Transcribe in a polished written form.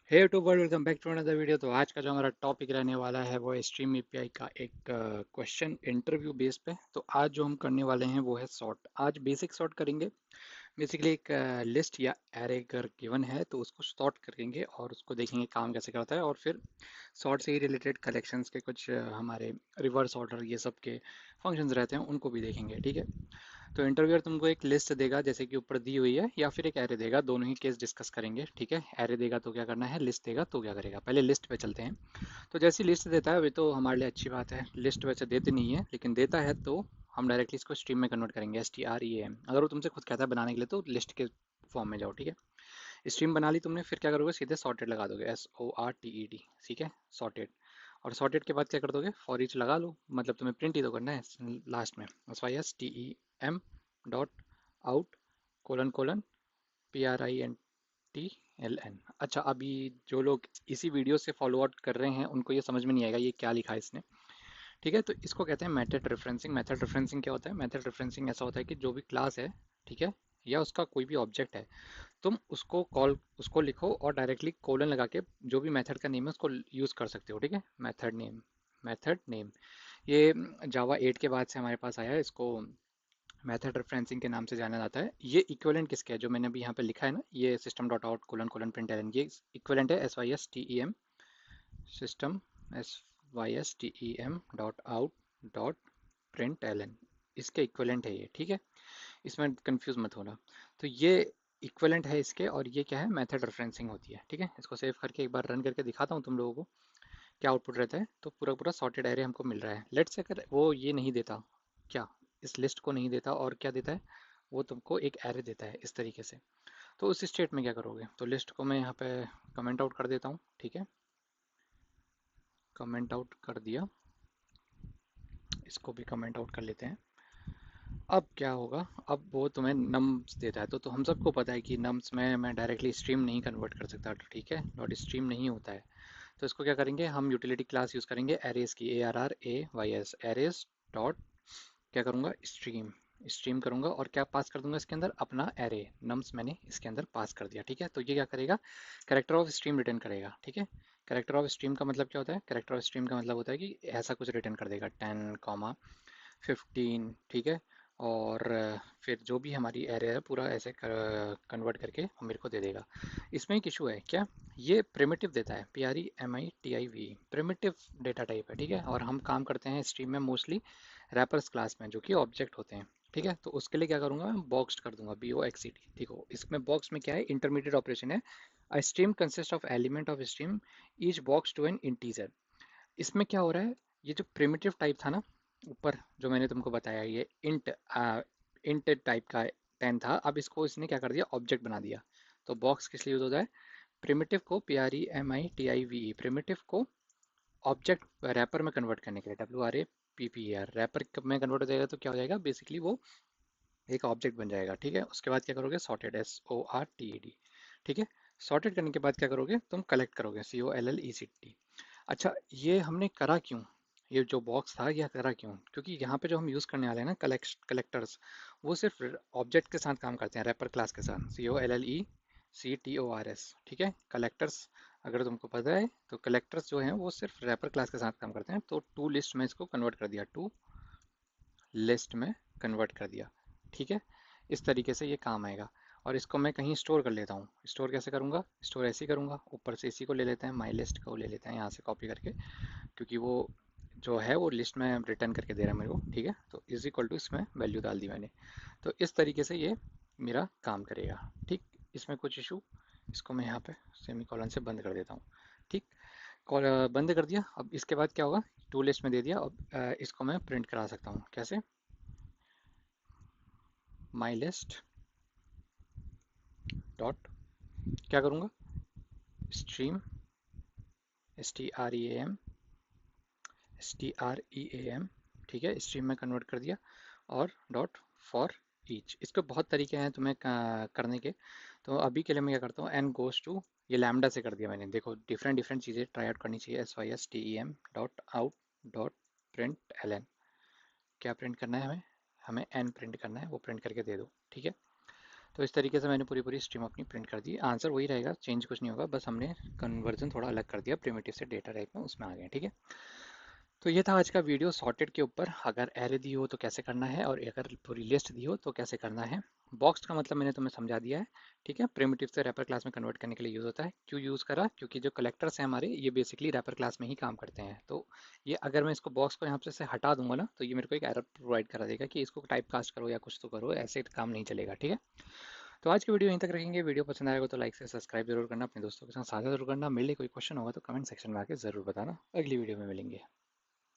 Hey to world, welcome back to another video. तो आज का जो हमारा टॉपिक रहने वाला है वो है स्ट्रीम एपीआई का एक क्वेश्चन इंटरव्यू बेस पे। तो आज जो हम करने वाले हैं वो है सॉर्ट। आज बेसिक सॉर्ट करेंगे। बेसिकली एक लिस्ट या एरे अगर गिवन है तो उसको सॉर्ट करेंगे और उसको देखेंगे काम कैसे करता है, और फिर सॉर्ट से ही रिलेटेड कलेक्शंस के कुछ हमारे रिवर्स ऑर्डर ये सब के फंक्शंस रहते हैं, उनको भी देखेंगे। ठीक है। तो इंटरव्यूअर तुमको एक लिस्ट देगा जैसे कि ऊपर दी हुई है, या फिर एक एरे देगा, दोनों ही केस डिस्कस करेंगे। ठीक है। एरे देगा तो क्या करना है, लिस्ट देगा तो क्या करेगा। पहले लिस्ट पे चलते हैं। तो जैसी लिस्ट देता है वे तो हमारे लिए अच्छी बात है। लिस्ट वैसे देते नहीं है, लेकिन देता है तो हम डायरेक्टली इसको स्ट्रीम में कन्वर्ट करेंगे। STREAM। अगर वो तुमसे खुद कहता है बनाने के लिए तो लिस्ट के फॉर्म में जाओ। ठीक है। स्ट्रीम बना ली तुमने, फिर क्या करोगे, सीधे सॉर्टेड लगा दोगे, SORTED। ठीक है, सॉर्टेड। और सॉर्टेड के बाद क्या कर दोगे, फॉर ईच लगा लो, मतलब तुम्हें प्रिंट ही तो करना है लास्ट में। SYSTEM dot out colon colon PRINTLN। अच्छा, अभी जो लोग इसी वीडियो से फॉलो आउट कर रहे हैं उनको ये समझ में नहीं आएगा ये क्या लिखा है इसने। ठीक है। तो इसको कहते हैं मेथड रेफरेंसिंग। मेथड रेफरेंसिंग क्या होता है, मेथड रेफरेंसिंग ऐसा होता है कि जो भी क्लास है, ठीक है, या उसका कोई भी ऑब्जेक्ट है, तुम उसको लिखो और डायरेक्टली कोलन लगा के जो भी मेथड का नेम है उसको यूज़ कर सकते हो। ठीक है। मेथड नेम, मेथड नेम, ये जावा 8 के बाद से हमारे पास आया है। इसको मेथड रेफरेंसिंग के नाम से जाना जाता है। ये इक्विवेलेंट किसके है, जो मैंने अभी यहाँ पे लिखा है ना, ये system dot out colon colon println, ये इक्विवेलेंट है SYSTEM, system SYSTEM dot out dot println, इसके इक्विवेलेंट है ये। ठीक है। इसमें कंफ्यूज मत होना। तो ये इक्विवेलेंट है इसके, और ये क्या है, मेथड रेफरेंसिंग होती है। ठीक है। इसको सेव करके एक बार रन करके दिखाता हूँ तुम लोगों को क्या आउटपुट रहता है। तो पूरा पूरा सॉर्टेड एरे हमको मिल रहा है। लेट्स से अगर वो ये नहीं देता, क्या, इस लिस्ट को नहीं देता और क्या देता है, वो तुमको एक एरे देता है इस तरीके से, तो उस स्टेट में क्या करोगे। तो लिस्ट को मैं यहाँ पे कमेंट आउट कर देता हूँ। ठीक है, कमेंट आउट कर दिया। इसको भी कमेंट आउट कर लेते हैं। अब क्या होगा, अब वो तुम्हें नम्स देता है। तो हम सबको पता है कि नम्स में मैं डायरेक्टली स्ट्रीम नहीं कन्वर्ट कर सकता। तो ठीक है, डॉट स्ट्रीम नहीं होता है। तो इसको क्या करेंगे, हम यूटिलिटी क्लास यूज़ करेंगे एरेज की, ARRAYS, एरेज डॉट, क्या करूँगा, स्ट्रीम। स्ट्रीम करूँगा और क्या पास कर दूंगा इसके अंदर, अपना एरे नम्स मैंने इसके अंदर पास कर दिया। ठीक है। तो ये क्या करेगा, कैरेक्टर ऑफ स्ट्रीम रिटर्न करेगा। ठीक है। कैरेक्टर ऑफ स्ट्रीम का मतलब क्या होता है, कैरेक्टर ऑफ स्ट्रीम का मतलब होता है कि ऐसा कुछ रिटर्न कर देगा, 10, 15। ठीक है। और फिर जो भी हमारी एरे है पूरा ऐसे कन्वर्ट करके मेरे को दे देगा। इसमें एक इशू है क्या, ये प्रिमिटिव देता है, PREMITIV, प्रिमिटिव डेटा टाइप है। ठीक है। और हम काम करते हैं स्ट्रीम में मोस्टली रैपर्स क्लास में, जो कि ऑब्जेक्ट होते हैं। ठीक है। तो उसके लिए क्या करूंगा, मैं बॉक्स्ड कर दूंगा, BOXED। ठीक हो, इसमें बॉक्स में क्या है, इंटरमीडिएट ऑपरेशन है। A stream consist of element of stream each box to an integer. इसमें क्या हो रहा है, ये जो प्रिमिटिव टाइप था ना ऊपर, जो मैंने तुमको बताया, ये इंट टाइप का 10 था, अब इसको इसने क्या कर दिया, ऑब्जेक्ट बना दिया। तो बॉक्स किस लिए यूज होता है, प्रिमिटिव को, PREMITIVE, प्रिमिटिव को ऑब्जेक्ट रैपर में कन्वर्ट करने के लिए, WRAPPER, रैपर में कन्वर्ट हो जाएगा तो क्या हो जाएगा, बेसिकली वो एक ऑब्जेक्ट बन जाएगा। ठीक है। उसके बाद क्या करोगे, सॉर्टेड, SORTED। ठीक है। सॉर्टेड करने के बाद क्या करोगे, तुम कलेक्ट करोगे, COLLECT। अच्छा, ये हमने करा क्यों, ये जो बॉक्स था यह करा क्यों, क्योंकि यहाँ पे जो हम यूज़ करने वाले हैं ना, कलेक्टर्स, वो सिर्फ ऑब्जेक्ट के साथ काम करते हैं, रैपर क्लास के साथ, COLLECTORS। ठीक है। कलेक्टर्स, अगर तुमको पता है तो कलेक्टर्स जो हैं वो सिर्फ रैपर क्लास के साथ काम करते हैं। तो टू लिस्ट में इसको कन्वर्ट कर दिया, टू लिस्ट में कन्वर्ट कर दिया। ठीक है। इस तरीके से ये काम आएगा। और इसको मैं कहीं स्टोर कर लेता हूँ। स्टोर कैसे करूँगा, स्टोर ऐसे ही करूँगा, ऊपर से इसी को ले लेते हैं, माई लिस्ट को ले लेते हैं यहाँ से कॉपी करके, क्योंकि वो जो है वो लिस्ट में रिटर्न करके दे रहा है मेरे को। ठीक है। तो इज इक्वल टू, इसमें वैल्यू डाल दी मैंने। तो इस तरीके से ये मेरा काम करेगा। ठीक। इसमें कुछ इशू, इसको मैं यहाँ पे सेमी कॉलन से बंद कर देता हूँ। ठीक। कॉल बंद कर दिया। अब इसके बाद क्या होगा, टू लिस्ट में दे दिया। अब इसको मैं प्रिंट करा सकता हूँ कैसे, माई लिस्ट डॉट, क्या करूँगा, स्ट्रीम, STREAM। ठीक है। स्ट्रीम में कन्वर्ट कर दिया, और डॉट फॉर ईच। इसके बहुत तरीके हैं तुम्हें करने के। तो अभी के लिए मैं क्या करता हूँ, एन गोज टू, ये लैम्डा से कर दिया मैंने। देखो डिफरेंट डिफरेंट चीज़ें ट्राई आउट करनी चाहिए। SYSTEM dot out dot print L, क्या प्रिंट करना है हमें, हमें एन प्रिंट करना है, वो प्रिंट करके दे दो। ठीक है। तो इस तरीके से मैंने पूरी पूरी स्ट्रीम अपनी प्रिंट कर दी। आंसर वही रहेगा, चेंज कुछ नहीं होगा, बस हमने कन्वर्जन थोड़ा अलग कर दिया, प्रिमिटिव से डेटा टाइप में उसमें आ गए। ठीक है, तो ये था आज का वीडियो सॉर्टेड के ऊपर। अगर एरे दी हो तो कैसे करना है, और अगर पूरी लिस्ट दी हो तो कैसे करना है। बॉक्स का मतलब मैंने तुम्हें समझा दिया है। ठीक है, प्रिमिटिव से रैपर क्लास में कन्वर्ट करने के लिए यूज़ होता है। क्यों यूज़ करा, क्योंकि जो कलेक्टर्स हैं हमारे, ये बेसिकली रैपर क्लास में ही काम करते हैं। तो ये अगर मैं इसको बॉक्स को यहाँ पे से हटा दूंगा ना, तो ये मेरे को एक एरर प्रोवाइड करा देगा कि इसको टाइप कास्ट करो या कुछ तो करो, ऐसे काम नहीं चलेगा। ठीक है, तो आज की वीडियो यहीं तक रखेंगे। वीडियो पसंद आएगा तो लाइक से सब्सक्राइब जरूर करना, अपने दोस्तों के साथ साझा जरूर करना। मेरे लिए कोई क्वेश्चन होगा तो कमेंट सेक्शन में आके जरूर बताना। अगली वीडियो में मिलेंगे।